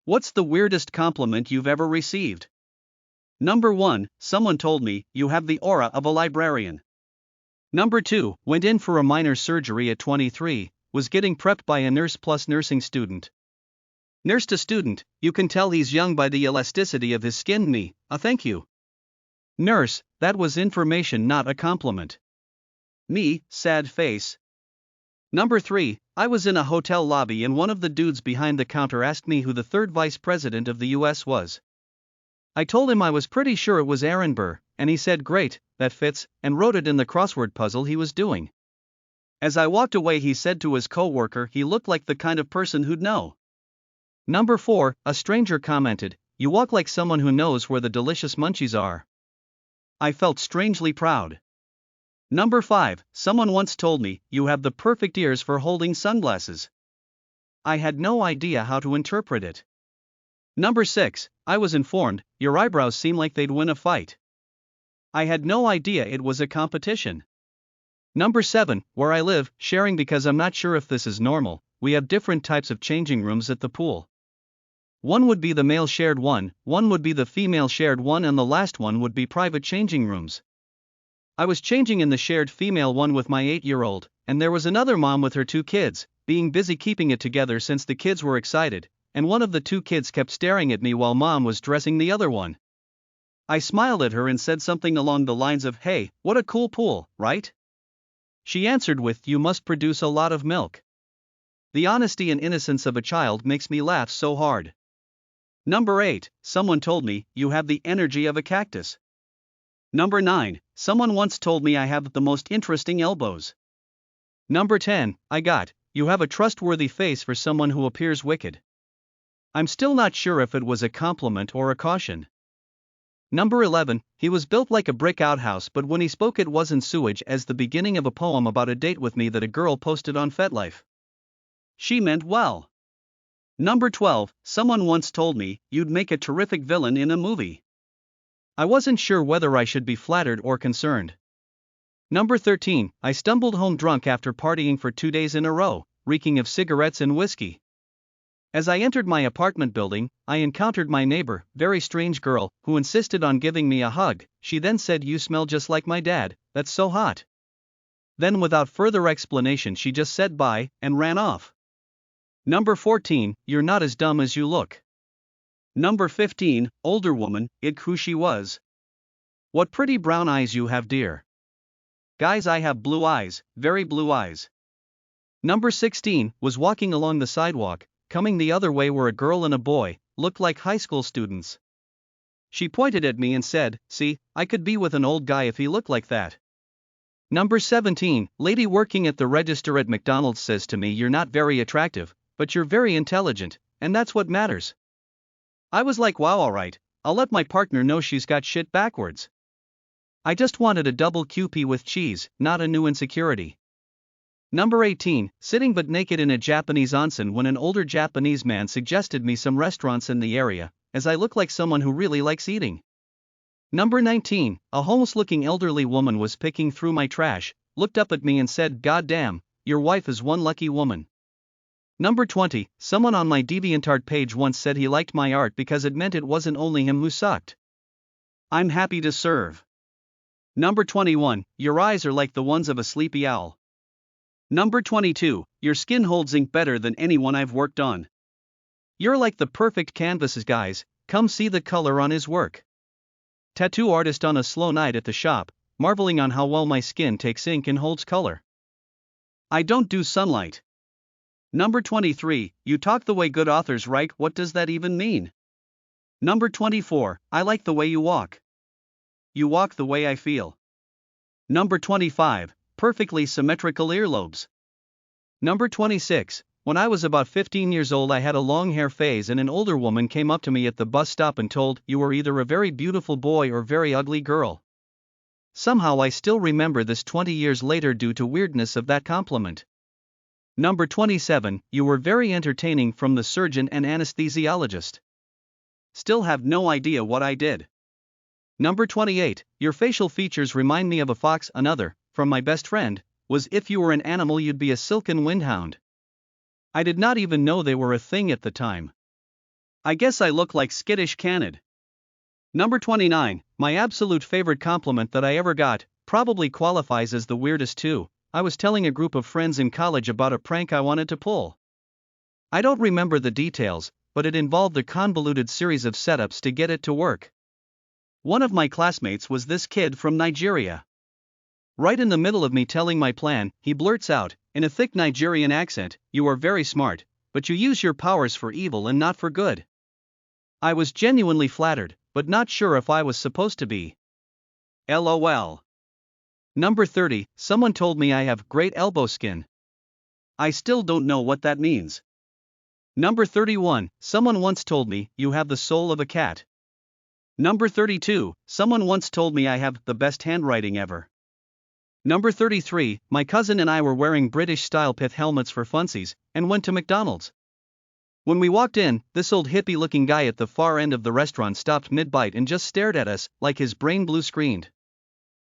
What's the weirdest compliment you've ever received? Number 1, someone told me, you have the aura of a librarian. Number 2, went in for a minor surgery at 23, was getting prepped by a nurse plus nursing student. Nurse to student, you can tell he's young by the elasticity of his skin. Me, a thank you. Nurse, that was information, not a compliment. Me, sad face. Number 3, I was in a hotel lobby and one of the dudes behind the counter asked me who the third vice president of the US was. I told him I was pretty sure it was Aaron Burr, and he said great, that fits, and wrote it in the crossword puzzle he was doing. As I walked away he said to his co-worker he looked like the kind of person who'd know. Number 4, a stranger commented, you walk like someone who knows where the delicious munchies are. I felt strangely proud. Number 5, someone once told me, you have the perfect ears for holding sunglasses. I had no idea how to interpret it. Number 6, I was informed, your eyebrows seem like they'd win a fight. I had no idea it was a competition. Number 7, where I live, sharing because I'm not sure if this is normal, we have different types of changing rooms at the pool. One would be the male shared one would be the female shared one, and the last one would be private changing rooms. I was changing in the shared female one with my 8-year-old, and there was another mom with her 2 kids, being busy keeping it together since the kids were excited, and one of the 2 kids kept staring at me while mom was dressing the other one. I smiled at her and said something along the lines of, hey, what a cool pool, right? She answered with, you must produce a lot of milk. The honesty and innocence of a child makes me laugh so hard. Number 8, someone told me, you have the energy of a cactus. Number 9, someone once told me I have the most interesting elbows. Number 10, I got, you have a trustworthy face for someone who appears wicked. I'm still not sure if it was a compliment or a caution. Number 11, he was built like a brick outhouse, but when he spoke it wasn't sewage, as the beginning of a poem about a date with me that a girl posted on FetLife. She meant well. Number 12, someone once told me, you'd make a terrific villain in a movie. I wasn't sure whether I should be flattered or concerned. Number 13, I stumbled home drunk after partying for 2 days in a row, reeking of cigarettes and whiskey. As I entered my apartment building, I encountered my neighbor, very strange girl, who insisted on giving me a hug. She then said, you smell just like my dad, that's so hot. Then without further explanation she just said bye, and ran off. Number 14, you're not as dumb as you look. Number 15, older woman, who she was. What pretty brown eyes you have, dear. Guys, I have blue eyes, very blue eyes. Number 16, was walking along the sidewalk, coming the other way were a girl and a boy, looked like high school students. She pointed at me and said, see, I could be with an old guy if he looked like that. Number 17, lady working at the register at McDonald's says to me, you're not very attractive, but you're very intelligent, and that's what matters. I was like, wow, alright, I'll let my partner know she's got shit backwards. I just wanted a double QP with cheese, not a new insecurity. Number 18, sitting but naked in a Japanese onsen when an older Japanese man suggested me some restaurants in the area, as I look like someone who really likes eating. Number 19, a homeless-looking elderly woman was picking through my trash, looked up at me and said, God damn, your wife is one lucky woman. Number 20, someone on my DeviantArt page once said he liked my art because it meant it wasn't only him who sucked. I'm happy to serve. Number 21, your eyes are like the ones of a sleepy owl. Number 22, your skin holds ink better than anyone I've worked on. You're like the perfect canvases, guys, come see the color on his work. Tattoo artist on a slow night at the shop, marveling on how well my skin takes ink and holds color. I don't do sunlight. Number 23, you talk the way good authors write, what does that even mean? Number 24, I like the way you walk. You walk the way I feel. Number 25, perfectly symmetrical earlobes. Number 26, when I was about 15 years old I had a long hair phase and an older woman came up to me at the bus stop and told, you were either a very beautiful boy or very ugly girl. Somehow I still remember this 20 years later due to weirdness of that compliment. Number 27, you were very entertaining from the surgeon and anesthesiologist. Still have no idea what I did. Number 28, your facial features remind me of a fox. Another, from my best friend, was if you were an animal you'd be a silken windhound. I did not even know they were a thing at the time. I guess I look like skittish Canid. Number 29, my absolute favorite compliment that I ever got, probably qualifies as the weirdest too. I was telling a group of friends in college about a prank I wanted to pull. I don't remember the details, but it involved a convoluted series of setups to get it to work. One of my classmates was this kid from Nigeria. Right in the middle of me telling my plan, he blurts out, in a thick Nigerian accent, "You are very smart, but you use your powers for evil and not for good." I was genuinely flattered, but not sure if I was supposed to be. LOL. Number 30, someone told me I have great elbow skin. I still don't know what that means. Number 31, someone once told me, you have the soul of a cat. Number 32, someone once told me I have the best handwriting ever. Number 33, my cousin and I were wearing British-style pith helmets for funsies, and went to McDonald's. When we walked in, this old hippie-looking guy at the far end of the restaurant stopped mid-bite and just stared at us, like his brain blue-screened.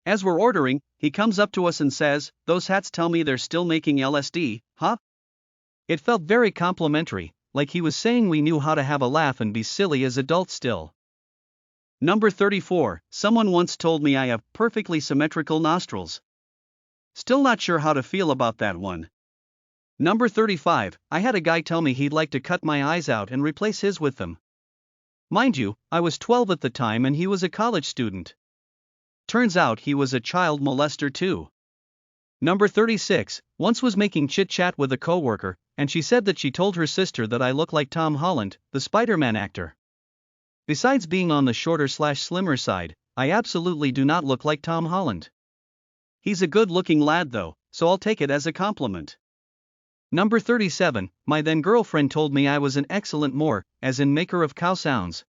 As we're ordering, he comes up to us and says, "Those hats tell me they're still making LSD, huh?" It felt very complimentary, like he was saying we knew how to have a laugh and be silly as adults still. Number 34, someone once told me I have perfectly symmetrical nostrils. Still not sure how to feel about that one. Number 35, I had a guy tell me he'd like to cut my eyes out and replace his with them. Mind you, I was 12 at the time and he was a college student. Turns out he was a child molester too. Number 36, once was making chit-chat with a coworker, and she said that she told her sister that I look like Tom Holland, the Spider-Man actor. Besides being on the shorter/slimmer side, I absolutely do not look like Tom Holland. He's a good-looking lad though, so I'll take it as a compliment. Number 37, my then girlfriend told me I was an excellent Moor, as in maker of cow sounds.